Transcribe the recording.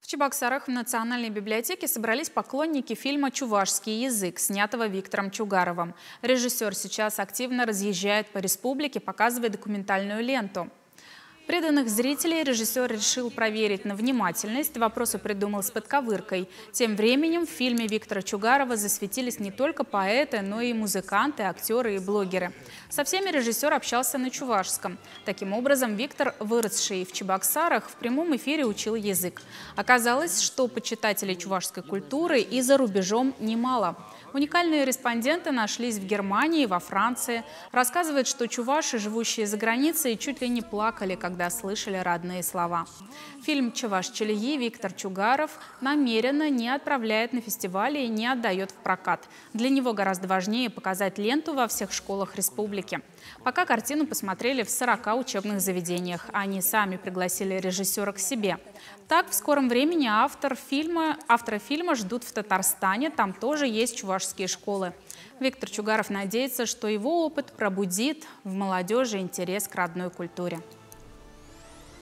В Чебоксарах в Национальной библиотеке собрались поклонники фильма «Чувашский язык», снятого Виктором Чугаровым. Режиссер сейчас активно разъезжает по республике, показывая документальную ленту. Преданных зрителей режиссер решил проверить на внимательность, вопросы придумал с подковыркой. Тем временем в фильме Виктора Чугарова засветились не только поэты, но и музыканты, актеры и блогеры. Со всеми режиссер общался на чувашском. Таким образом, Виктор, выросший в Чебоксарах, в прямом эфире учил язык. Оказалось, что почитателей чувашской культуры и за рубежом немало. Уникальные респонденты нашлись в Германии, во Франции. Рассказывают, что чуваши, живущие за границей, чуть ли не плакали, когда слышали родные слова. Фильм «Чуваш-Чилии» Виктор Чугаров намеренно не отправляет на фестивали и не отдает в прокат. Для него гораздо важнее показать ленту во всех школах республики. Пока картину посмотрели в 40 учебных заведениях. Они сами пригласили режиссера к себе. Так, в скором времени автора фильма ждут в Татарстане. Там тоже есть чувашские школы. Виктор Чугаров надеется, что его опыт пробудит в молодежи интерес к родной культуре.